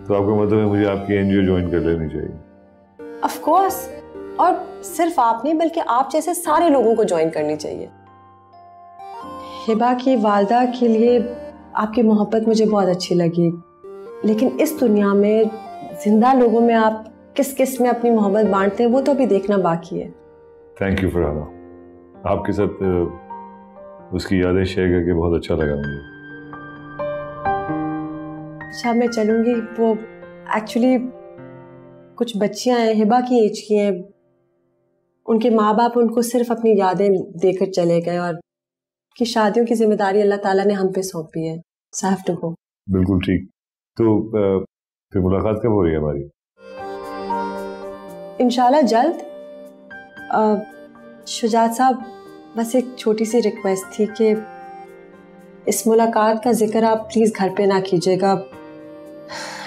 तो आपका मतलब है मुझे आपकी एनजीओ ज्वाइन कर लेनी चाहिए? ऑफ कोर्स, और सिर्फ आप नहीं बल्कि आप जैसे सारे लोगों को ज्वाइन करनी चाहिए। हिबा की वालदा के लिए आपकी मोहब्बत मुझे बहुत अच्छी लगी, लेकिन इस दुनिया में जिंदा लोगों में आप किस किस में अपनी मोहब्बत बांटते हैं वो तो अभी देखना बाकी है। थैंक यू फरहाना, आपके साथ उसकी यादें शेयर करके बहुत अच्छा लगा मुझे। अच्छा मैं चलूंगी, वो एक्चुअली कुछ बच्चियां हैं हिबा की एज की हैं, उनके माँ बाप उनको सिर्फ अपनी यादें देकर चले गए और कि शादियों की जिम्मेदारी अल्लाह ताला ने हम पे सौंपी है। So have to go. बिल्कुल ठीक। तो फिर मुलाकात कब हो रही है हमारी? इंशाल्लाह जल्द। शुजात साहब, बस एक छोटी सी रिक्वेस्ट थी कि इस मुलाकात का जिक्र आप प्लीज घर पे ना कीजिएगा।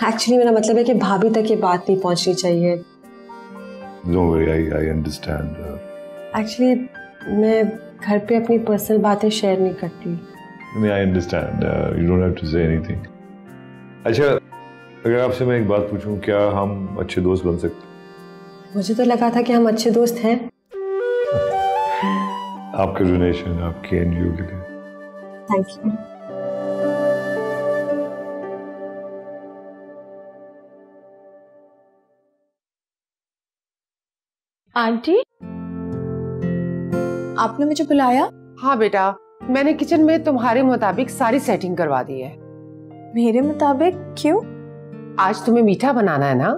एक्चुअली मेरा मतलब है कि भाभी तक ये बात नहीं पहुंचनी चाहिए। Don't worry, I understand. Actually मैं घर पे अपनी पर्सनल बातें शेयर नहीं करती। I understand. You don't have to say anything. अच्छा, अगर आपसे मैं एक बात पूछूं, क्या हम अच्छे दोस्त बन सकते? मुझे तो लगा था कि हम अच्छे दोस्त हैं। आपका डोनेशन आपके एनजीओ के लिए। Thank you. आंटी, आपने मुझे बुलाया? हाँ बेटा, मैंने किचन में तुम्हारे मुताबिक सारी सेटिंग करवा दी है। मेरे मुताबिक? क्यों? आज तुम्हें मीठा बनाना है ना?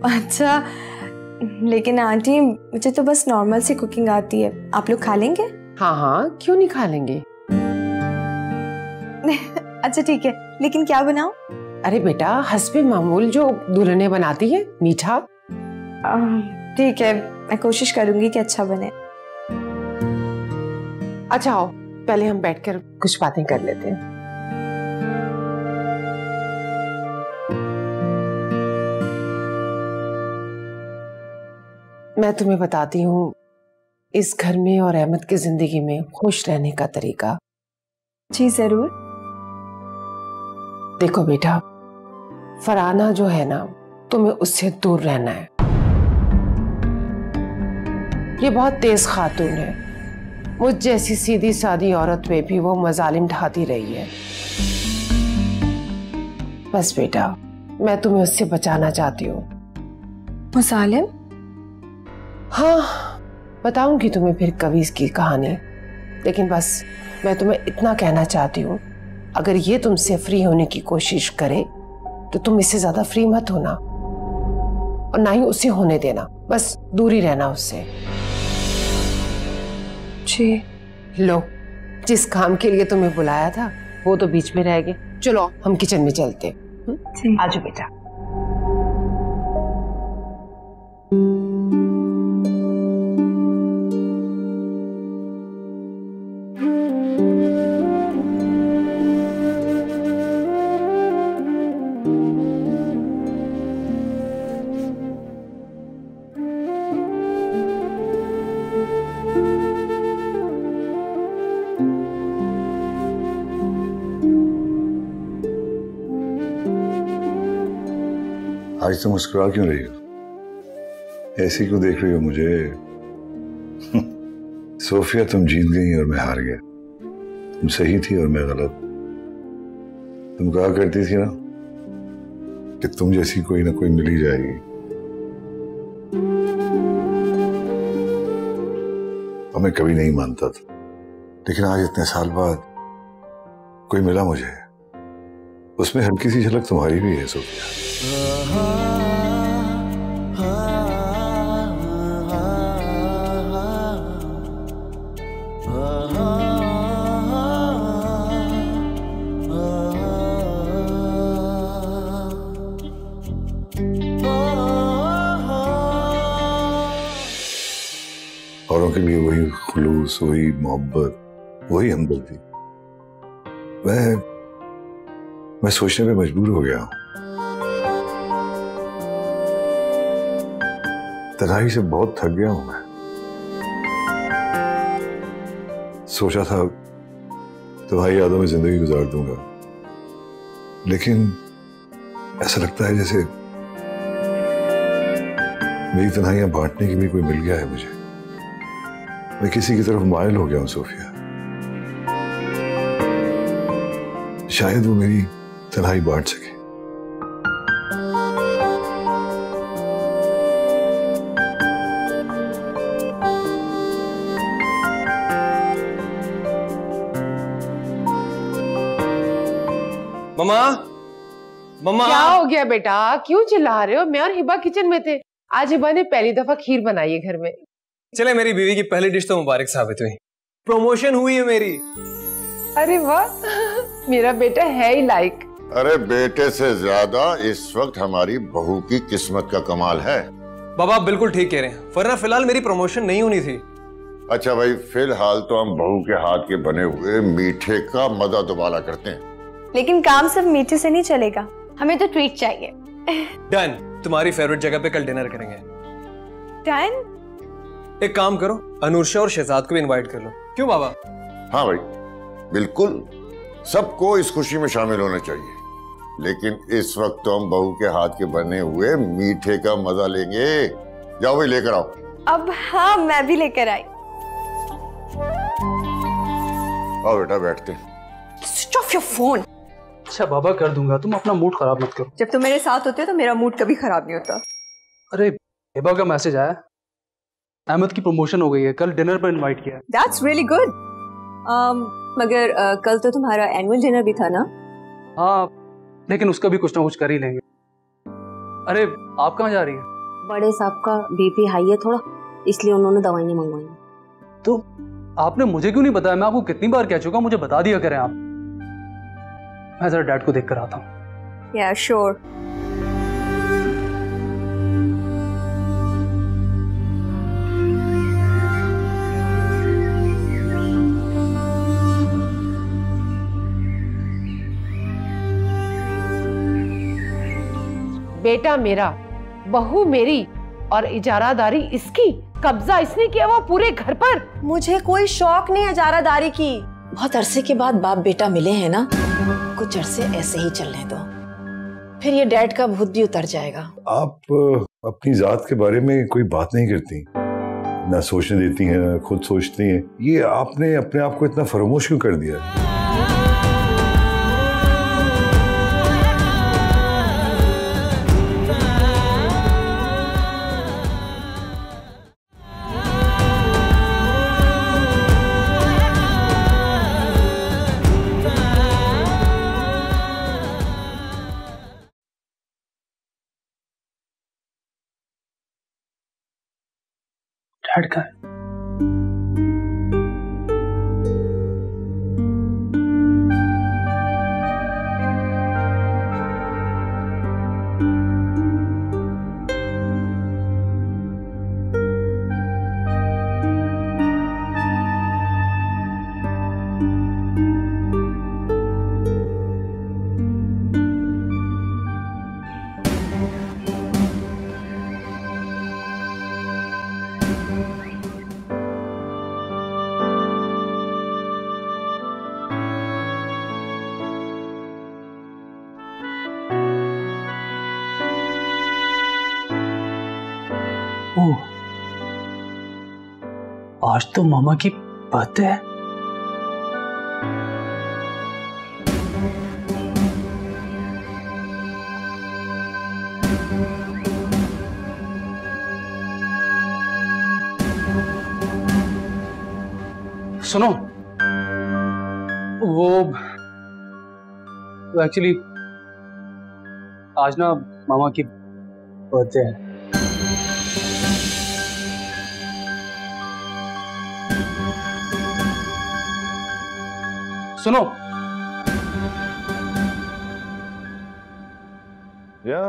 अच्छा, लेकिन आंटी मुझे तो बस नॉर्मल सी कुकिंग आती है। आप लोग खा लेंगे? हाँ हाँ, क्यों नहीं खा लेंगे। अच्छा ठीक है, लेकिन क्या बनाऊं? अरे बेटा, हस्बे मामूल जो दुल्हने बनाती है, मीठा। ठीक है, मैं कोशिश करूंगी कि अच्छा बने। अच्छा आओ, पहले हम बैठकर कुछ बातें कर लेते हैं। मैं तुम्हें बताती हूँ इस घर में और अहमद की जिंदगी में खुश रहने का तरीका। जी जरूर। देखो बेटा, फरहाना जो है ना, तुम्हें उससे दूर रहना है। ये बहुत तेज खातून है, मुझ जैसी सीधी सादी औरत पे भी वो मजालिम ढाती रही है। बस बेटा, मैं तुम्हें उससे बचाना चाहती हूँ। मुसालिम? हाँ, बताऊंगी तुम्हें फिर कभी इसकी कहानी, लेकिन बस मैं तुम्हें इतना कहना चाहती हूँ, अगर ये तुमसे फ्री होने की कोशिश करे तो तुम इससे ज्यादा फ्री मत होना और ना ही उसे होने देना। बस दूरी रहना उससे। जी। लो, जिस काम के लिए तुम्हें बुलाया था वो तो बीच में रह गए। चलो हम किचन में चलते। आजो बेटा। आज तो मुस्कुरा क्यों रही हो? ऐसी क्यों देख रही हो मुझे? सोफिया, तुम जीत गई और मैं हार गया। तुम सही थी और मैं गलत। तुम कहा करती थी ना कि तुम जैसी कोई ना कोई मिल ही जाएगी। और मैं कभी नहीं मानता था, लेकिन आज इतने साल बाद कोई मिला मुझे, उसमें हल्की सी झलक तुम्हारी भी है सोफिया। औरों के लिए वही खुलूस, वही मोहब्बत, वही हमदर्दी। मैं सोचने पे मजबूर हो गया हूं। तन्हाई से बहुत थक गया हूं मैं। सोचा था तुम्हारी यादों में जिंदगी गुजार दूंगा, लेकिन ऐसा लगता है जैसे मेरी तन्हाइयां बांटने के लिए कोई मिल गया है मुझे। मैं किसी की तरफ माइल हो गया हूं सोफिया। शायद वो मेरी तन्हाई बांट सके। मम्मा, मम्मा। क्या हो गया बेटा, क्यों चिल्ला रहे हो? मैं और हिबा किचन में थे। आज हिबा ने पहली दफा खीर बनाई है घर में। चले, मेरी बीवी की पहली डिश तो मुबारक साबित हुई। प्रमोशन हुई है मेरी। अरे वाह, मेरा बेटा है ही लाइक। अरे बेटे से ज्यादा इस वक्त हमारी बहू की किस्मत का कमाल है। बाबा आप बिल्कुल ठीक कह रहे हैं, वरना फिलहाल मेरी प्रमोशन नहीं होनी थी। अच्छा भाई, फिलहाल तो हम बहू के हाथ के बने हुए मीठे का मजा दुबाला करते हैं। लेकिन काम सिर्फ मीठे से नहीं चलेगा, हमें तो ट्रीट चाहिए। डन, तुम्हारी फेवरेट जगह पे कल डिनर करेंगे। डन। एक काम करो, अनुषा और शहजाद को भी इनवाइट कर लो। क्यों बाबा? हाँ भाई बिल्कुल, सबको इस खुशी में शामिल होना चाहिए। लेकिन इस वक्त तो हम बहू के हाथ के बने हुए मीठे का मजा लेंगे। जाओ भाई लेकर आओ। अब हाँ, मैं भी लेकर आई। आओ बेटा बैठते हैं। Switch off your phone. अच्छा बाबा कर दूंगा, तुम अपना मूड खराब मत करो। जब तुम मेरे साथ होते हो तो मेरा मूड कभी खराब नहीं होता। अरे हिबा का मैसेज आया, अहमद की प्रमोशन हो गई है, कल डिनर पर इनवाइट किया है। That's really good. मगर कल तो तुम्हारा एनुअल डिनर भी था ना? हाँ, लेकिन उसका भी कुछ ना कुछ कर ही लेंगे। अरे आप कहाँ जा रही हैं? बड़े साहब का बीपी हाई है थोड़ा, इसलिए उन्होंने दवाइयाँ मंगवाई। तो आपने मुझे क्यों नहीं बताया? मैं आपको कितनी बार कह चुका, मुझे बता दिया करें आप। मैं जरा डैड को देख कर आता हूँ। Yeah, sure. बेटा मेरा, बहू मेरी और इजारादारी इसकी। कब्जा इसने किया हुआ पूरे घर पर। मुझे कोई शौक नहीं है इजारादारी की। बहुत अरसे के बाद बाप बेटा मिले हैं ना, कुछ अरसे ऐसे ही चलने दो, फिर ये डैड का भूत भी उतर जाएगा। आप अपनी जात के बारे में कोई बात नहीं करती, ना सोचने देती हैं, ना खुद सोचती हैं। ये आपने अपने आप को इतना फरामोश क्यों कर दिया? डैड का है। ओह, आज तो मामा की बर्थडे है। सुनो, वो एक्चुअली आज ना मामा की बर्थडे है। सुनो, या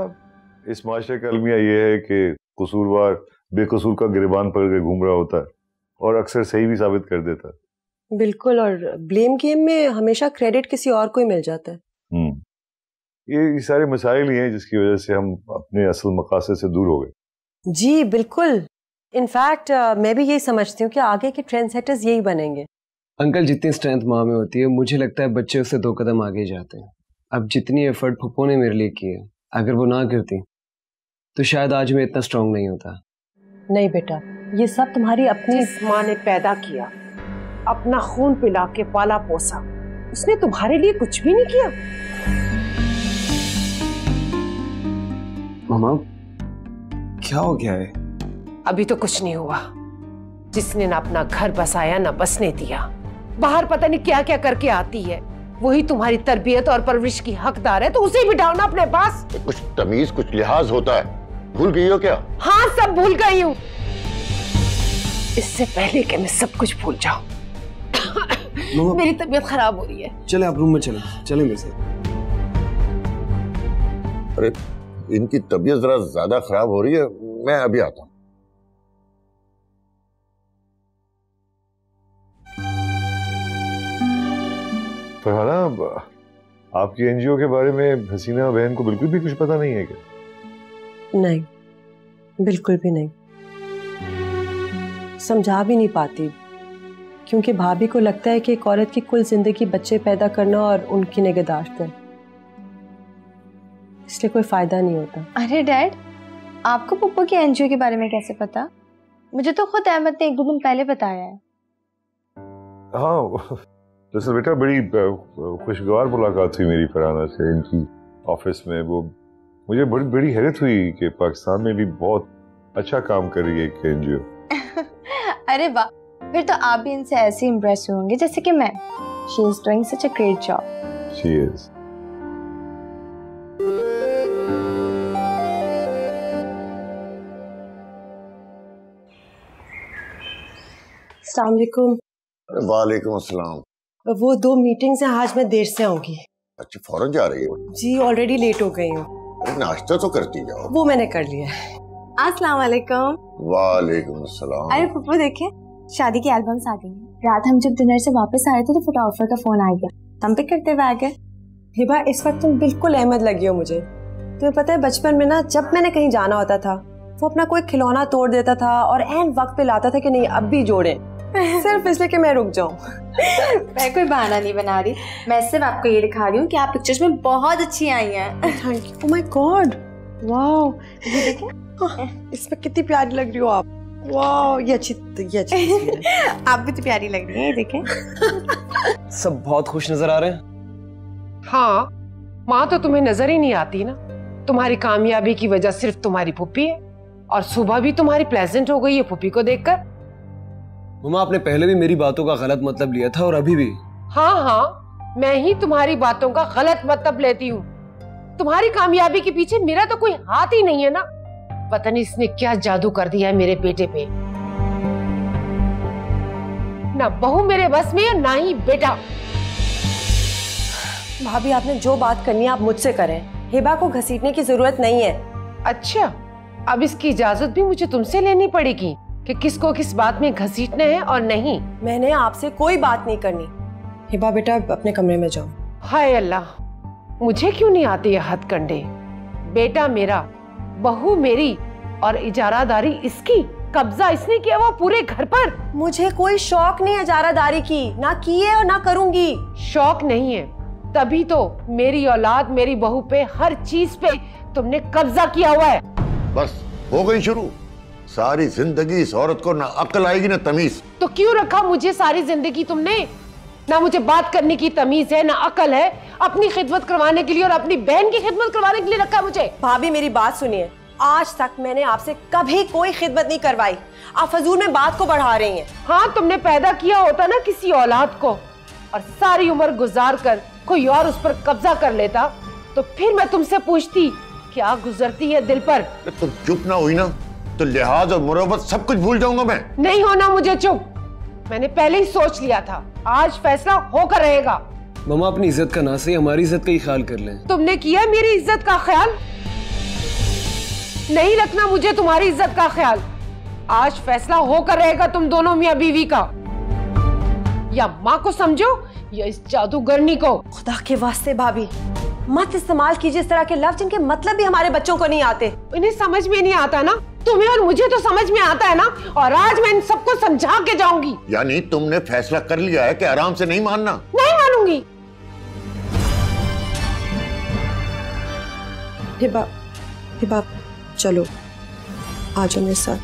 इस माशरे का अलमिया ये है कि कसूरवार बेकसूर का गिरबान पकड़ के घूम रहा होता है और अक्सर सही भी साबित कर देता है। बिल्कुल, और ब्लेम गेम में हमेशा क्रेडिट किसी और को ही मिल जाता है। ये सारे मसाइल ही हैं जिसकी वजह से हम अपने असल मकासद से दूर हो गए। जी बिल्कुल, इनफैक्ट मैं भी यही समझती हूँ कि आगे के ट्रेंड सेटर्स यही बनेंगे। अंकल, जितनी स्ट्रेंथ माँ में होती है, मुझे लगता है बच्चे उससे 2 कदम आगे जाते हैं। अब जितनी एफर्ट फूफो ने मेरे लिए की है, अगर वो ना करती तो शायद आज मैं इतना स्ट्रांग नहीं होता। नहीं बेटा, ये सब तुम्हारी अपनी जिस माँ ने पैदा किया, अपना खून पिला के पाला पोसा, उसने तुम्हारे लिए कुछ भी नहीं किया। मामा क्या हो गया है? अभी तो कुछ नहीं हुआ। जिसने ना अपना घर बसाया ना बसने दिया, बाहर पता नहीं क्या क्या करके आती है, वही तुम्हारी तरबियत और परवरिश की हकदार है, तो उसे बिठाओ ना अपने पास। कुछ तमीज कुछ लिहाज होता है, भूल गई हो क्या? हाँ, सब भूल गई हूँ। इससे पहले कि मैं सब कुछ भूल जाऊं, मेरी तबीयत खराब हो रही है। चले आप रूम में चले मेरे से। अरे इनकी तबीयत जरा ज्यादा खराब हो रही है, मैं अभी आता हूँ। फरहाना, आपकी एनजीओ के बारे में हसीना बहन को बिल्कुल भी कुछ पता नहीं है क्या? नहीं, बिल्कुल भी नहीं। समझा भी नहीं पाती, क्योंकि भाभी को लगता है कि एक औरत की कुल जिंदगी बच्चे पैदा करना और उनकी निगहदाश्त है, इसलिए कोई फायदा नहीं होता। अरे डैड, आपको पप्पू के एनजीओ के बारे में कैसे पता? मुझे तो खुद अहमद ने 1-2 दिन पहले बताया है। हाँ दरअसल बेटा, बड़ी खुशगवार मुलाकात हुई मेरी फरहाना से इनकी ऑफिस में। वो मुझे बड़ी बड़ी हैरत हुई कि पाकिस्तान में भी बहुत अच्छा काम कर रही है एक एनजीओ। अरे वाह, फिर तो आप भी इनसे ऐसे इम्प्रेस होंगे जैसे कि मैं। She is doing such a great job. She is. अस्सलाम वालेकुम। वालेकुम अस्सलाम। वो 2 मीटिंग्स हैं, आज मैं देर से आऊंगी। अच्छा, फौरन जा रही हो? जी ऑलरेडी लेट हो गई हूँ। अरे नाश्ता तो करती जाओ। वो मैंने कर लिया है। अस्सलाम वालेकुम। वालेकुम अस्सलाम। अरे पप्पू देखे, शादी की एल्बम्स आ गई हैं। रात हम जब डिनर से वापस आए थे तो फोटोग्राफर का फोन आ गया, हम पिक करते हुए आ गए। हिबा, इस वक्त तुम बिल्कुल अहमद लगी हो मुझे। तुम्हें पता है, बचपन में ना जब मैंने कहीं जाना होता था, वो अपना कोई खिलौना तोड़ देता था और एन वक्त पे लाता था कि नहीं अब भी जोड़े, सिर्फ इसलिए कि मैं रुक जाऊं। मैं कोई बहाना नहीं बना रही, मैं सिर्फ आपको ये दिखा रही हूँ कि आप पिक्चर्स में बहुत अच्छी आई हैं। Thank you. Oh my God, wow, ये देखें, इसमें कितनी प्यारी लग रही हो आप। वाओ, ये अच्छी तस्वीर है। आप भी तो प्यारी लग रही हैं, ये देखें। सब बहुत खुश नजर आ रहे हैं। हाँ, माँ तो तुम्हें नजर ही नहीं आती ना। तुम्हारी कामयाबी की वजह सिर्फ तुम्हारी पुप्पी है, और सुबह भी तुम्हारी प्लेजेंट हो गई है पुप्पी को देखकर। मम्मा, आपने पहले भी मेरी बातों का गलत मतलब लिया था और अभी भी। हाँ, मैं ही तुम्हारी बातों का गलत मतलब लेती हूँ। तुम्हारी कामयाबी के पीछे मेरा तो कोई हाथ ही नहीं है ना। पता नहीं इसने क्या जादू कर दिया है मेरे बेटे पे। ना बहू मेरे बस में है, ना ही बेटा। भाभी, आपने जो बात करनी है आप मुझसे करें, हिबा को घसीटने की जरूरत नहीं है। अच्छा, अब इसकी इजाजत भी मुझे तुमसे लेनी पड़ेगी कि किसको किस बात में घसीटना है और नहीं। मैंने आपसे कोई बात नहीं करनी। हिबा बेटा, अपने कमरे में जाओ। हाय अल्लाह, मुझे क्यों नहीं आते ये हथकंडे। बेटा मेरा, बहू मेरी, और इजारादारी इसकी। कब्जा इसने किया हुआ पूरे घर पर। मुझे कोई शौक नहीं है इजारादारी की, ना की है और ना करूंगी। शौक नहीं है तभी तो मेरी औलाद, मेरी बहू पे, हर चीज पे तुमने कब्जा किया हुआ है। बस हो गई शुरू। सारी जिंदगी इस औरत को ना अक्ल आएगी ना तमीज। तो क्यों रखा मुझे सारी जिंदगी तुमने? ना मुझे बात करने की तमीज है, ना अकल है। अपनी खिदमत करवाने के लिए और अपनी बहन की खिदमत करवाने के लिए रखा है मुझे। भाभी, मेरी बात सुनिए, आज तक मैंने आपसे कभी कोई खिदमत नहीं करवाई। आप फजूल में बात को बढ़ा रही हैं। हाँ, तुमने पैदा किया होता ना किसी औलाद को, और सारी उम्र गुजार कर कोई और उस पर कब्जा कर लेता, तो फिर मैं तुमसे पूछती क्या गुजरती है दिल पर। तुम चुप ना हुई ना तो लिहाज और मुरब्बत सब कुछ भूल जाऊंगा मैं। नहीं होना मुझे चुप, मैंने पहले ही सोच लिया था। आज फैसला होकर रहेगा। मम्मा, अपनी इज्जत का ना सही हमारी इज्जत का ही ख्याल कर लें। तुमने किया मेरी इज्जत का ख्याल? नहीं रखना मुझे तुम्हारी इज्जत का ख्याल। आज फैसला होकर रहेगा तुम दोनों मियां बीवी का। या माँ को समझो या इस जादूगरनी को। खुदा के वास्ते भाभी, मत इस्तेमाल कीजिए इस तरह के लफ्ज जिनके मतलब भी हमारे बच्चों को नहीं आते। इन्हें समझ में नहीं आता ना, तुम्हें और मुझे तो समझ में आता है ना। और आज मैं इन सबको समझा के जाऊंगी। यानी तुमने फैसला कर लिया है कि आराम से नहीं मानना? नहीं मानूंगी। हिबा, हिबा चलो आ जाओ मेरे साथ।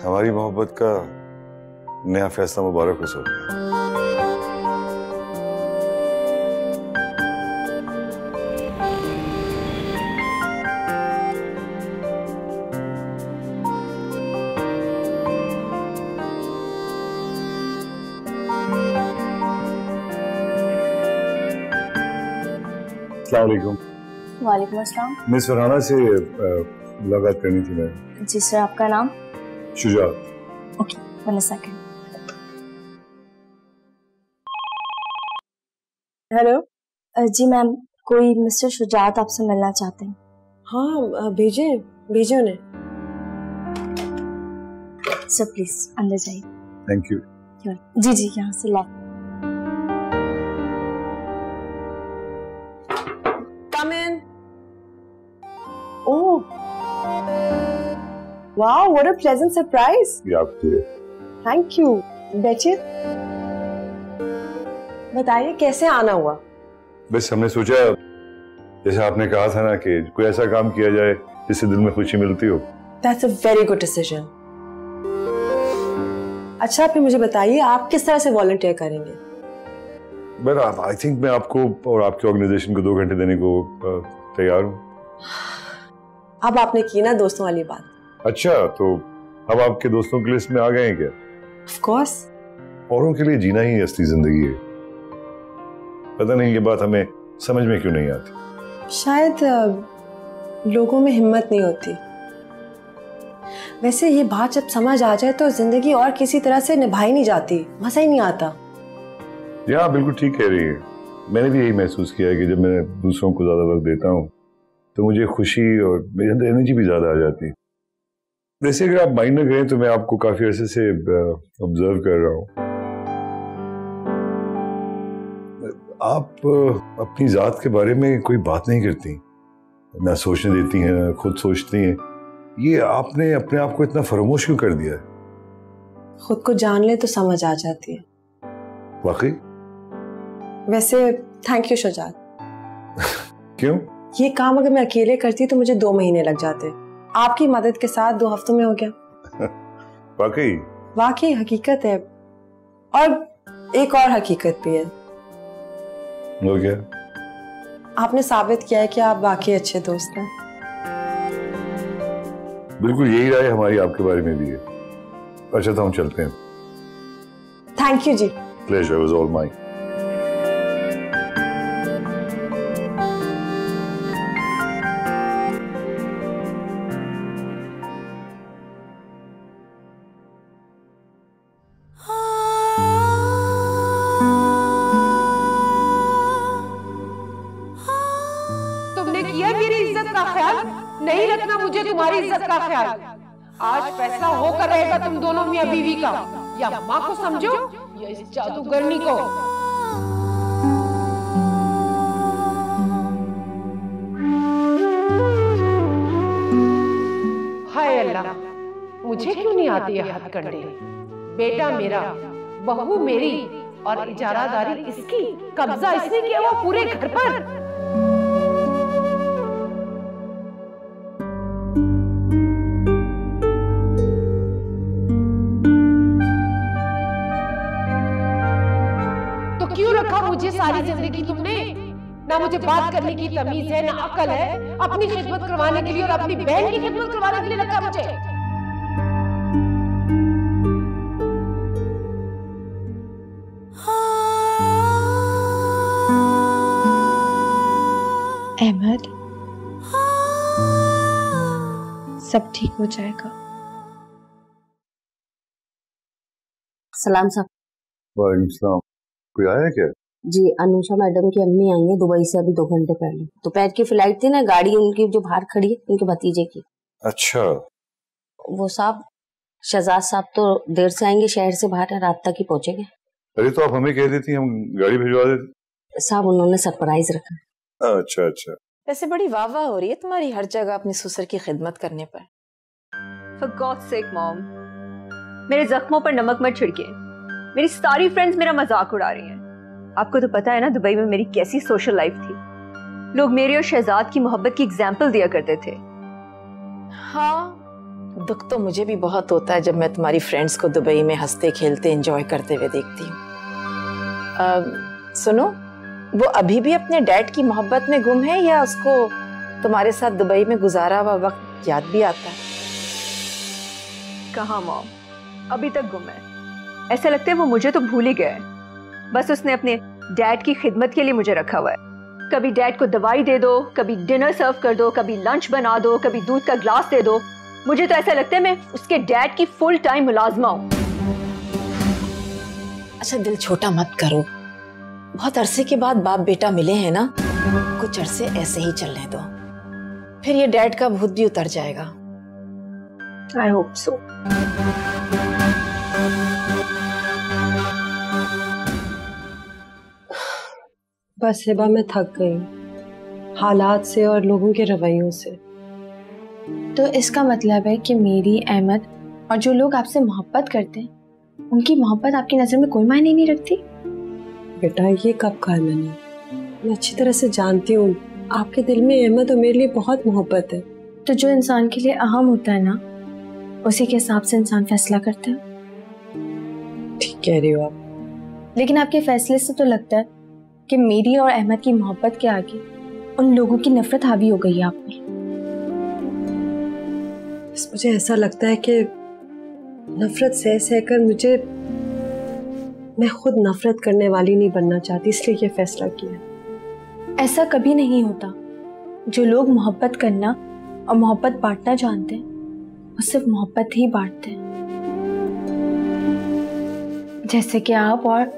हमारी मोहब्बत का नया फैसला मुबारक हो सोफिया। अस्सलाम वालेकुम। वालेकुम अस्सलाम। मिस फरहाना से मुलाकात करनी थी मैं। जी सर, आपका नाम? शुजात। Okay, 1 second. हेलो। जी मैम, कोई मिस्टर शुजात आपसे मिलना चाहते हैं। हाँ भेजे भेजे उन्हें। सर प्लीज अंदर जाइए। Thank you. जी जी, यहाँ से ला। Come in. Oh. Wow, what a pleasant surprise. ये आपके लिए। Thank you. बैठिए। बताइए कैसे आना हुआ? बस हमने सोचा जैसे आपने कहा था ना कि कोई ऐसा काम किया जाए जिससे दिल में खुशी मिलती हो। That's a very good decision. अच्छा फिर मुझे बताइए आप किस तरह से वॉलंटियर करेंगे? बट आई थिंक मैं आपको और आपके ऑर्गेनाइजेशन को 2 घंटे देने को तैयार हूँ। अब आपने की ना दोस्तों वाली बात। अच्छा, तो अब आपके दोस्तों की लिस्ट में आ गए हैं क्या? Of course. औरों के लिए जीना ही असली जिंदगी है। पता नहीं ये बात हमें समझ में क्यों नहीं आती। शायद लोगों में हिम्मत नहीं होती। वैसे ये बात जब समझ आ जाए तो जिंदगी और किसी तरह से निभाई नहीं जाती, मजा ही नहीं आता। हाँ बिल्कुल ठीक कह रही है। मैंने भी यही महसूस किया है कि जब मैं दूसरों को ज्यादा वक्त देता हूँ तो मुझे खुशी और मेरे अंदर एनर्जी भी ज्यादा आ जाती है। वैसे अगर आप माइंड में गए तो मैं आपको काफी अरसे से ऑब्जर्व कर रहा हूँ। आप अपनी जात के बारे में कोई बात नहीं करती, ना सोचने देती हैं, ना खुद सोचती हैं। ये आपने अपने आप को इतना फरामोश क्यों कर दिया है? खुद को जान ले तो समझ आ जाती है। वाकई? वैसे थैंक यू शुजात। क्यों? ये काम अगर मैं अकेले करती तो मुझे 2 महीने लग जाते। आपकी मदद के साथ 2 हफ्तों में हो गया। वाकई? वाकई हकीकत है। और एक और हकीकत भी है। वो क्या? आपने साबित किया है कि आप वाकई अच्छे दोस्त हैं। बिल्कुल यही राय हमारी आपके बारे में भी है। अच्छा तो हम चलते हैं। Thank you ji. Pleasure was all mine. तुमने किया मेरी इज्जत का ख्याल? नहीं रखना मुझे तुम्हारी इज्जत का ख्याल। आज फैसला होकर रहेगा तुम दोनों मियां बीवी का। या माँ को समझो या इस जादूगरनी को। हाय अल्लाह, मुझे क्यों नहीं आती ये हथकंडे। बेटा मेरा, बहू मेरी और इजारादारी इसकी, कब्जा इसने किया हुआ पूरे घर पर। क्यों रखा मुझे सारी जिंदगी तुमने? ना मुझे बात करने की तमीज है, ना अकल है। अपनी खिदमत करवाने के लिए और अपनी बहन की खिदमत करवाने के लिए रखा मुझे। अहमद, सब ठीक हो जाएगा। सलाम साहब। वालेकुम सलाम। कोई आया क्या? जी, अनुषा मैडम की अम्मी आई है दुबई से अभी 2 घंटे पहले। दोपहर की फ्लाइट थी ना, गाड़ी उनकी जो बाहर खड़ी है उनके भतीजे की। अच्छा। वो साहब शहजाद साहब तो देर से आएंगे, शहर से बाहर है, रात तक ही पहुंचेंगे। अरे तो आप हमें कह देती, हम गाड़ी भिजवा देते। साहब उन्होंने सरप्राइज रखा। अच्छा अच्छा। वैसे बड़ी वाह वाह हो रही है तुम्हारी हर जगह अपने ससुर की खिदमत करने पर। For God's sake, Mom, मेरे जख्मों पर नमक मत छिड़के। मेरी सारी फ्रेंड्स मेरा मजाक उड़ा रही हैं। आपको तो पता है ना दुबई में मेरी कैसी सोशल लाइफ थी। लोग मेरे और शहजाद की मोहब्बत की एग्जाम्पल दिया करते थे। हाँ, दुख तो मुझे भी बहुत होता है जब मैं तुम्हारी फ्रेंड्स को दुबई में हंसते खेलते एंजॉय करते हुए देखती हूँ। सुनो, वो अभी भी अपने डैड की मोहब्बत में गुम है या उसको तुम्हारे साथ दुबई में गुजारा हुआ वक्त याद भी आता है? कहाँ मॉम, अभी तक गुम है। ऐसा लगता है वो मुझे तो भूल ही गया है। बस उसने अपने डैड की खिदमत के लिए मुझे रखा हुआ है। कभी डैड को दवाई दे दो, कभी डिनर सर्व कर दो, कभी लंच बना दो, कभी दूध का ग्लास दे दो। मुझे तो ऐसा लगता है मैं उसके डैड की फुल टाइम मुलाजमा हूँ। अच्छा दिल छोटा मत करो, बहुत अरसे के बाद बाप बेटा मिले हैं ना, कुछ अरसे ऐसे ही चलने दो, फिर ये डैड का भूत भी उतर जाएगा। I hope so. बस हिबा मैं थक गई हालात से और लोगों के रवैयों से। तो इसका मतलब है कि मेरी, अहमद और जो लोग आपसे मोहब्बत करते हैं उनकी मोहब्बत आपकी नजर में कोई मायने नहीं रखती? बेटा ये कब कहा मैंने? मैं अच्छी तरह से जानती हूँ आपके दिल में अहमद और मेरे लिए बहुत मोहब्बत है। तो जो इंसान के लिए अहम होता है ना, उसी के हिसाब से इंसान फैसला करता है। ठीक कह रही हो आप, लेकिन आपके फैसले से तो लगता है कि मेरी और अहमद की मोहब्बत के आगे उन लोगों की नफरत हावी हो गई है आप पे। बस मुझे ऐसा लगता है कि नफरत सह सहकर मैं खुद नफरत करने वाली नहीं बनना चाहती, इसलिए ये फैसला किया। ऐसा कभी नहीं होता। जो लोग मोहब्बत करना और मोहब्बत बांटना जानते हैं वो सिर्फ मोहब्बत ही बांटते हैं, जैसे कि आप और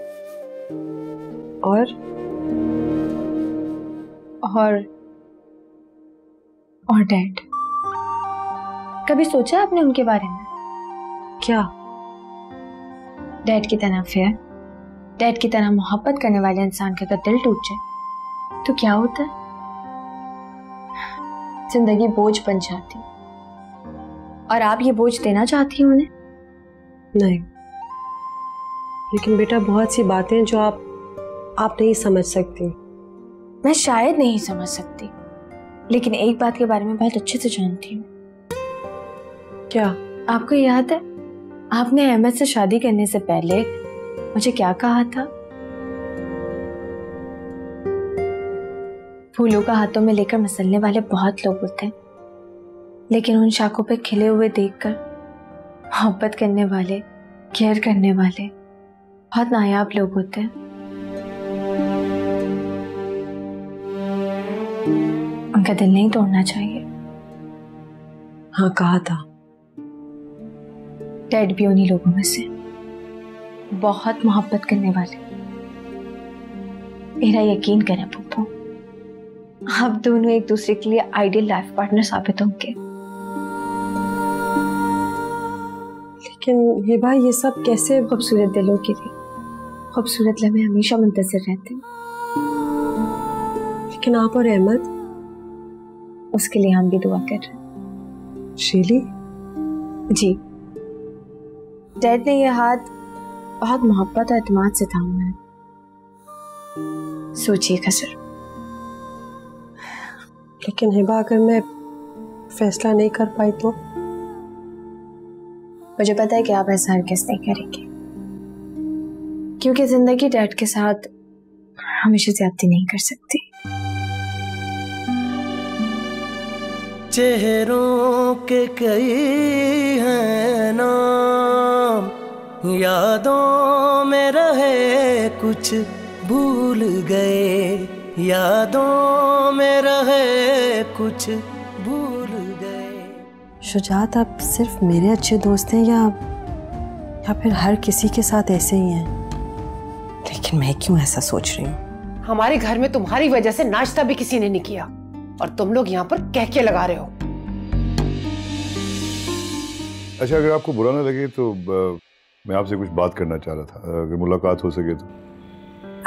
डैड। कभी सोचा आपने उनके बारे में? क्या? डैड की तरह फेयर, डैड की तरह मोहब्बत करने वाले इंसान का अगर दिल टूट जाए तो क्या होता है? जिंदगी बोझ बन जाती। और आप ये बोझ देना चाहती हैं उन्हें? नहीं, लेकिन बेटा बहुत सी बातें जो आप नहीं समझ सकती। मैं शायद नहीं समझ सकती, लेकिन एक बात के बारे में बहुत अच्छे से जानती हूँ। क्या? आपको याद है आपने अहमद से शादी करने से पहले मुझे क्या कहा था? फूलों का हाथों में लेकर मसलने वाले बहुत लोग होते हैं, लेकिन उन शाखों पे खिले हुए देखकर मोहब्बत करने वाले, केयर करने वाले बहुत नायाब लोग होते हैं। उनका दिल नहीं तोड़ना चाहिए। हाँ कहा था। डैड भी उन्हीं लोगों में से, बहुत मोहब्बत करने वाले। मेरा यकीन करें पप्पू, आप दोनों एक दूसरे के लिए आइडियल लाइफ पार्टनर साबित होंगे। लेकिन ये भाई ये सब कैसे? खूबसूरत दिलों के लिए खूबसूरत लम्हे हमेशा मुंतज़िर रहते हैं। लेकिन आप और अहमद? उसके लिए हम भी दुआ कर रहे हैं। शीली? जी, डैड ने यह हाथ बहुत मोहब्बत और एतमाद से थामा है। सोचिए खसर। लेकिन हिबा अगर मैं फैसला नहीं कर पाई तो? मुझे पता है कि आप ऐसा हरगिज़ नहीं करेंगे, क्योंकि जिंदगी डैड के साथ हमेशा ज्यादती नहीं कर सकती। चेहरों के कई हैं नाम, यादों में रहे कुछ भूल गए, यादों में रहे कुछ भूल गए। शुजात आप सिर्फ मेरे अच्छे दोस्त हैं या फिर हर किसी के साथ ऐसे ही हैं? लेकिन मैं क्यों ऐसा सोच रही हूँ? हमारे घर में तुम्हारी वजह से नाश्ता भी किसी ने नहीं किया और तुम लोग यहाँ पर कह के लगा रहे हो। अच्छा अगर आपको बुरा ना लगे तो मैं आपसे कुछ बात करना चाह रहा था, अगर मुलाकात हो सके तो।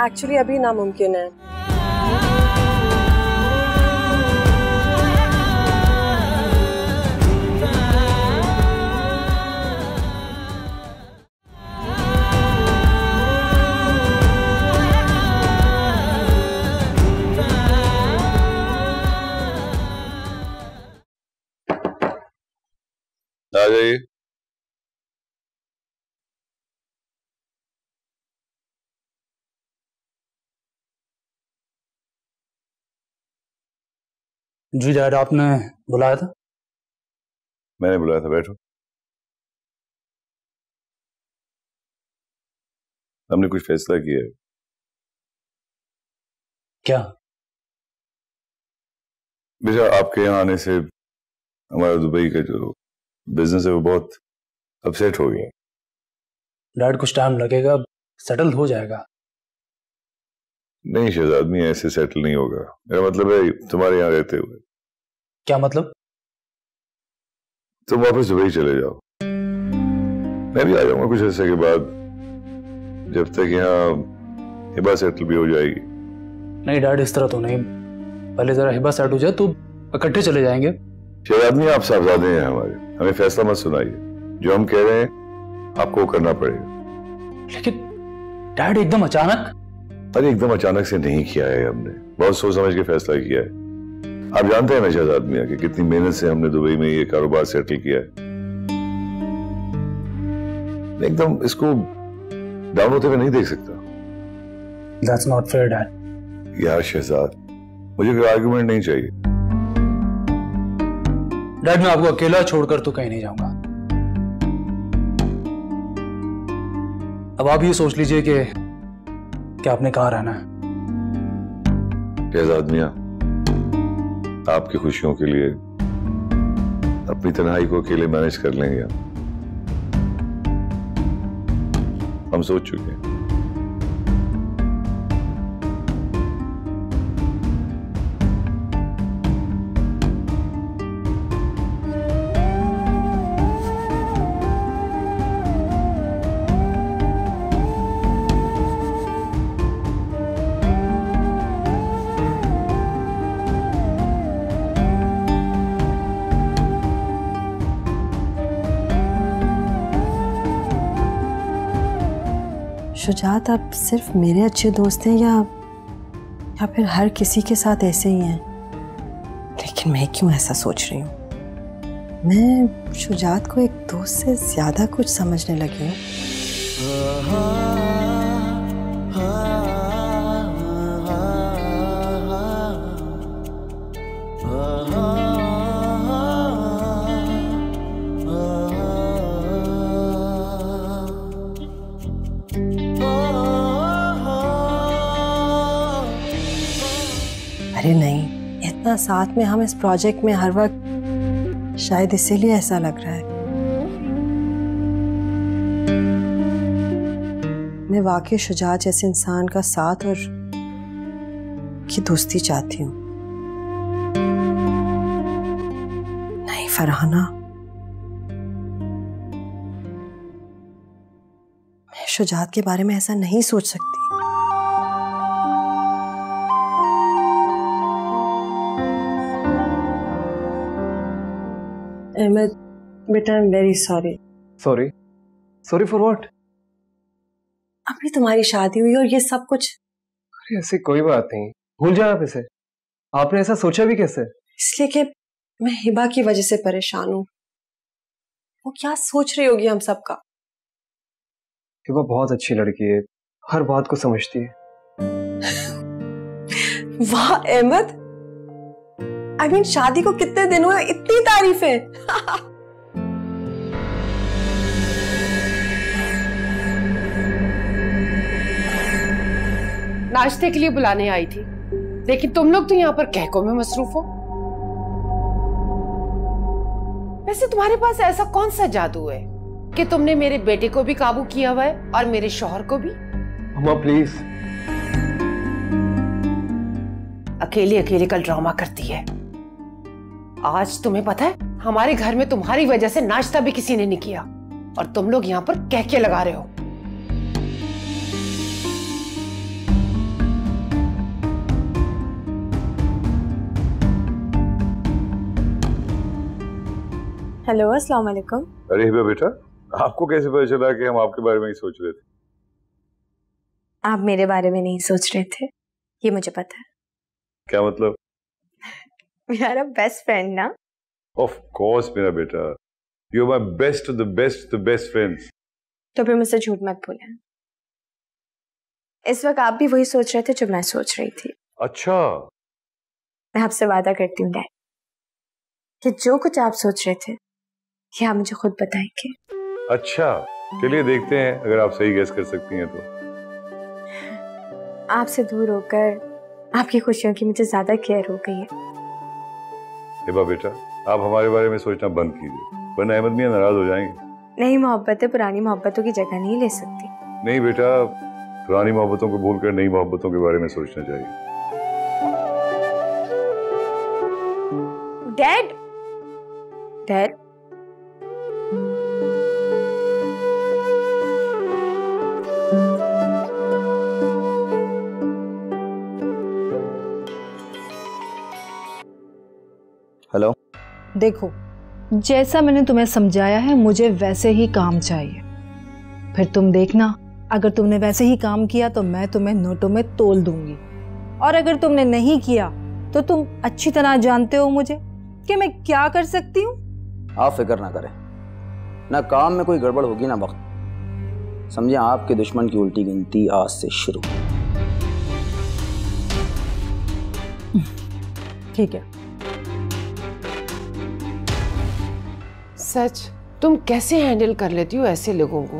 एक्चुअली अभी नामुमकिन है। जाइए। जी डैड, आपने बुलाया था? मैंने बुलाया था, बैठो। हमने कुछ फैसला किया है। क्या? बेटा, आपके यहाँ आने से हमारा दुबई का जो बिजनेस है वो बहुत अपसेट हो गया। डैड, कुछ टाइम लगेगा, सेटल हो जाएगा। नहीं शहजाद, मैं ऐसे सेटल नहीं होगा। मेरा मतलब है तुम्हारे यहाँ रहते हुए। क्या मतलब? तुम वापस दुबई चले जाओ, मैं भी आ जाऊंगा कुछ अर्से के बाद, जब तक यहाँ हिबा सेटल भी हो जाएगी। नहीं डैड, इस तरह तो नहीं। पहले जरा हिबा सेट हो जाए तो इकट्ठे चले जाएंगे। शहजाद नहीं, आप साहबजादे हैं हमारे, हमें फैसला मत सुनाइए। जो हम कह रहे हैं आपको करना पड़ेगा। लेकिन डैड, एकदम अचानक? अरे एकदम अचानक से नहीं किया है हमने, बहुत सोच समझ के फैसला किया है। आप जानते हैं ना शहजाद मियां कि कितनी मेहनत से हमने दुबई में ये कारोबार सेटल किया है। एकदम इसको डाउन होते हुए नहीं देख सकता। That's not fair, Dad. यार शहजाद, मुझे कोई आर्गुमेंट नहीं चाहिए। डैड, मैं आपको अकेला छोड़कर तो कहीं नहीं जाऊंगा। अब आप ये सोच लीजिए कि आपने कहाँ रहना है। शहजाद मियां, आपकी खुशियों के लिए अपनी तन्हाई को अकेले मैनेज कर लेंगे हम सोच चुके हैं। शुजात आप सिर्फ मेरे अच्छे दोस्त हैं या फिर हर किसी के साथ ऐसे ही हैं? लेकिन मैं क्यों ऐसा सोच रही हूँ? मैं शुजात को एक दोस्त से ज्यादा कुछ समझने लगी हूँ। अरे नहीं, इतना साथ में हम इस प्रोजेक्ट में हर वक्त, शायद इसीलिए ऐसा लग रहा है। मैं वाकई शुजात जैसे इंसान का साथ और की दोस्ती चाहती हूँ। नहीं फरहाना, मैं शुजात के बारे में ऐसा नहीं सोच सकती। अहमद बेटा, I am very sorry. Sorry? Sorry for what? अभी तुम्हारी शादी हुई और ये सब कुछ। अरे ऐसी कोई बात नहीं, भूल जाए आप इसे। आपने ऐसा सोचा भी कैसे? इसलिए कि मैं हिबा की वजह से परेशान हूँ। वो क्या सोच रही होगी हम सबका। हिबा बहुत अच्छी लड़की है, हर बात को समझती है। वाह अहमद, I mean, शादी को कितने दिन हुए, इतनी तारीफें। नाश्ते के लिए बुलाने आई थी, लेकिन तुम लोग तो यहाँ पर कहकों में मसरूफ हो। वैसे तुम्हारे पास ऐसा कौन सा जादू है कि तुमने मेरे बेटे को भी काबू किया हुआ है और मेरे शौहर को भी? अम्मा प्लीज। अकेली अकेली कल ड्रामा करती है। आज तुम्हें पता है, हमारे घर में तुम्हारी वजह से नाश्ता भी किसी ने नहीं किया और तुम लोग यहाँ पर कहके लगा रहे हो। हेलो, अस्सलाम वालेकुम। अरे हिबा बेटा, आपको कैसे पता चला कि हम आपके बारे में ही सोच रहे थे? आप मेरे बारे में नहीं सोच रहे थे, ये मुझे पता है। क्या मतलब? मेरा बेस्ट फ्रेंड ना। ऑफ कोर्स मेरा बेटा, you are my best of the best friends. तो फिर मुझसे झूठ मत बोले। इस वक्त आप भी वही सोच रहे थे जो मैं सोच रही थी। अच्छा, मैं आपसे वादा करती हूँ डैड कि जो कुछ आप सोच रहे थे ये आप मुझे खुद बताएंगे। अच्छा, चलिए देखते हैं, अगर आप सही गेस कर सकती हैं तो। आपसे दूर होकर आपकी खुशियों की मुझे ज्यादा केयर हो गई है। हिबा बेटा, आप हमारे बारे में सोचना बंद कीजिए, वरना अहमद मियां नाराज हो जाएंगे। नई मोहब्बतें पुरानी मोहब्बतों की जगह नहीं ले सकती। नहीं बेटा, पुरानी मोहब्बतों को भूलकर नई मोहब्बतों के बारे में सोचना चाहिए। Dad, dad, hello. देखो, जैसा मैंने तुम्हें समझाया है मुझे वैसे ही काम चाहिए। फिर तुम देखना, अगर तुमने वैसे ही काम किया तो मैं तुम्हें नोटों में तोल दूंगी, और अगर तुमने नहीं किया तो तुम अच्छी तरह जानते हो मुझे कि मैं क्या कर सकती हूँ। आप फिक्र ना करें, ना काम में कोई गड़बड़ होगी ना वक्त। समझे, आपके दुश्मन की उल्टी गिनती आज से शुरू। ठीक है। सच, तुम कैसे हैंडल कर लेती हो ऐसे लोगों को,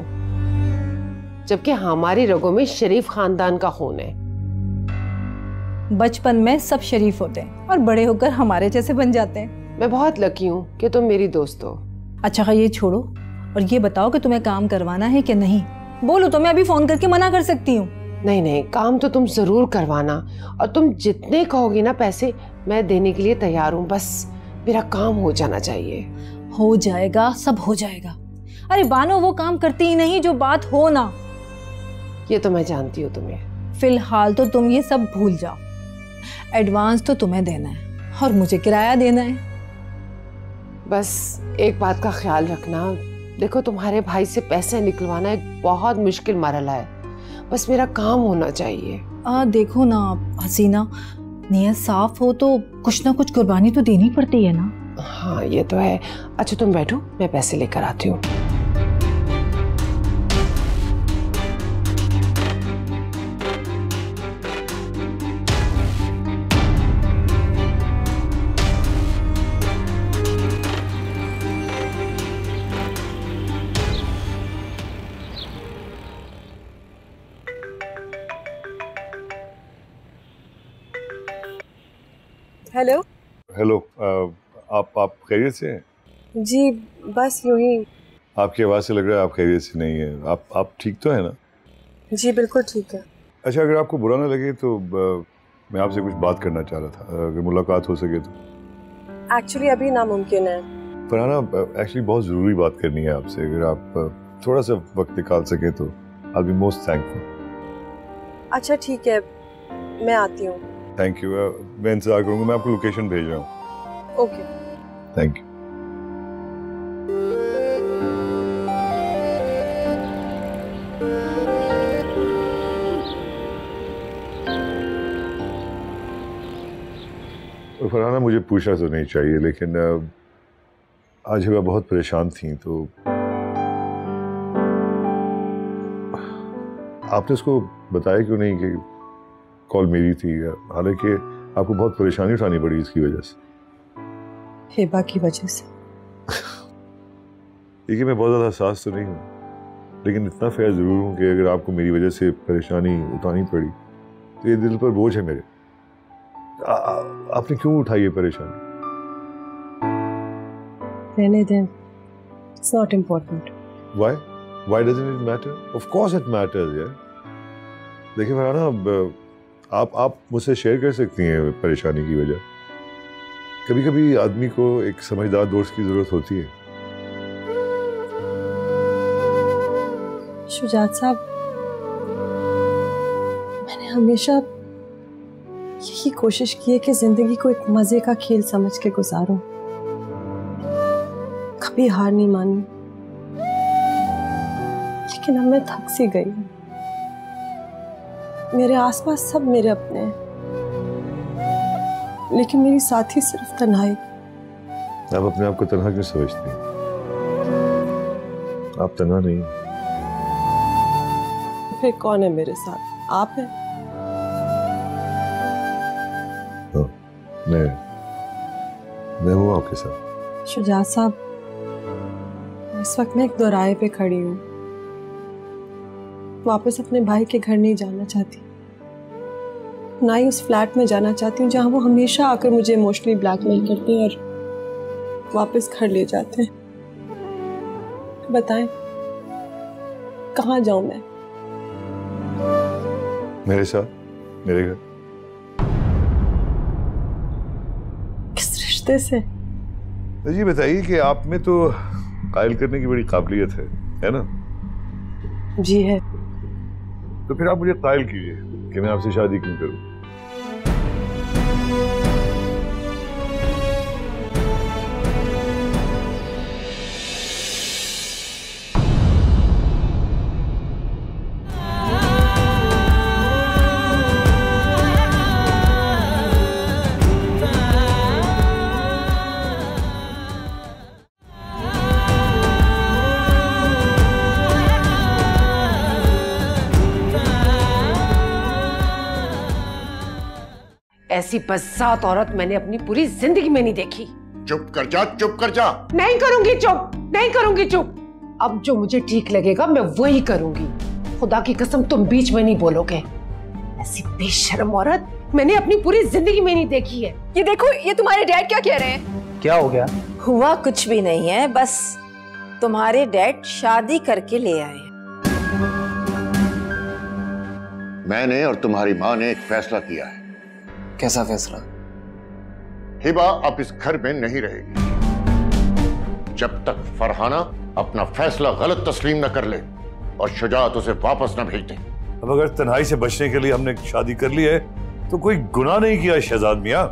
जबकि हमारी रगों में शरीफ खानदान का खून है। बचपन में सब शरीफ होते हैं और बड़े होकर हमारे जैसे बन जाते हैं। मैं बहुत लकी हूँ कि तुम मेरी दोस्त हो। अच्छा, ये छोड़ो और ये बताओ कि तुम्हें काम करवाना है कि नहीं। बोलो तो मैं अभी फोन करके मना कर सकती हूँ। नहीं नहीं, काम तो तुम जरूर करवाना, और तुम जितने कहोगी ना पैसे मैं देने के लिए तैयार हूँ। बस मेरा काम हो जाना चाहिए। हो जाएगा, सब हो जाएगा। अरे बानो, वो काम करती ही नहीं जो बात हो ना। ये तो मैं जानती हूँ तुम्हें। फिलहाल तो तुम ये सब भूल जाओ। एडवांस तो तुम्हें देना है और मुझे किराया देना है। बस एक बात का ख्याल रखना, देखो तुम्हारे भाई से पैसे निकलवाना एक बहुत मुश्किल मरहला है। बस मेरा काम होना चाहिए। देखो ना हसीना, नियत साफ हो तो कुछ ना कुछ कुर्बानी तो देनी पड़ती है ना। हाँ ये तो है। अच्छा तुम बैठो, मैं पैसे लेकर आती हूँ। हेलो। हेलो, आप खैरियत से हैं? जी बस यूं ही। आपकी आवाज़ से लग रहा है आप खैरियत से नहीं है। आप ठीक तो है ना? जी बिल्कुल ठीक है। अच्छा, अगर आपको बुरा ना लगे तो मैं आपसे कुछ बात करना चाह रहा था, अगर मुलाकात हो सके तो। एक्चुअली अभी नामुमकिन है। फरहाना, एक्चुअली बहुत ज़रूरी बात करनी है आपसे, अगर आप थोड़ा सा वक्त निकाल सके तो I will be most thankful. अच्छा ठीक है, मैं आती हूँ। Thank you. मैं इंतजार करूँगा, मैं आपको लोकेशन भेज रहा हूँ। Okay, thank you. फरहाना, मुझे पूछना तो नहीं चाहिए, लेकिन आज वह बहुत परेशान थी, तो आपने उसको बताया क्यों नहीं कि कॉल मेरी थी? हालांकि आपको बहुत परेशानी उठानी पड़ी इसकी वजह से। हिबा की वजह से। देखिए, मैं बहुत ज़्यादा हसास तो नहीं हूँ, लेकिन इतना फेयर ज़रूर हूँ कि अगर आपको मेरी वजह से परेशानी उठानी पड़ी तो ये दिल पर बोझ है मेरे। आपने क्यों उठाई ये परेशानी? रहने दें, it's not important. Why doesn't it matter? Of course it matters यार। देखिए फरहाना, आप मुझसे शेयर कर सकती हैं परेशानी की वजह। कभी कभी आदमी को एक समझदार दोस्त की जरूरत होती है। शुजात साहब, मैंने हमेशा यही कोशिश की है कि जिंदगी को एक मजे का खेल समझ के गुजारूं, कभी हार नहीं मानी। लेकिन अब मैं थक सी गई हूं। मेरे आसपास सब मेरे अपने हैं, लेकिन मेरी साथी सिर्फ तन्हाई। आप अपने आप को तन्हा क्यों समझती हैं? आप तन्हा नहीं। फिर कौन है मेरे साथ? आप हैं? मैं हूँ आपके साथ। शुजात साहब, इस वक्त मैं एक दोराहे पे खड़ी हूँ। वापस अपने भाई के घर नहीं जाना चाहती, ना ही उस फ्लैट में जाना चाहती हूँ जहाँ वो हमेशा आकर मुझे इमोशनली ब्लैकमेल करते हैं और वापस घर ले जाते हैं। बताएं, कहाँ जाऊं मैं? मेरे साथ, मेरे घर। किस रिश्ते से? जी बताइए कि आप में तो कायल करने की बड़ी काबिलियत है ना? जी है। तो फिर आप मुझे कायल कीजिए कि मैं आपसे शादी क्यों करूं। ऐसी बज़ात औरत मैंने अपनी पूरी जिंदगी में नहीं देखी। चुप कर जा, चुप कर जा। नहीं करूंगी चुप, नहीं करूंगी चुप। अब जो मुझे ठीक लगेगा मैं वही करूंगी। खुदा की कसम तुम बीच में नहीं बोलोगे। ऐसी बेशर्म औरत मैंने अपनी पूरी जिंदगी में नहीं देखी है। ये देखो, ये तुम्हारे डैड क्या कह रहे हैं? क्या हो गया? हुआ कुछ भी नहीं है, बस तुम्हारे डैड शादी करके ले आए। मैंने और तुम्हारी माँ ने एक फैसला किया है। कैसा फैसला? हिबा अब इस घर में नहीं रहेगी जब तक फरहाना अपना फैसला गलत तस्लीम न कर ले और शुजात उसे वापस न भेज दे। अब अगर तन्हाई से बचने के लिए हमने शादी कर ली है तो कोई गुनाह नहीं किया शहजाद मियां।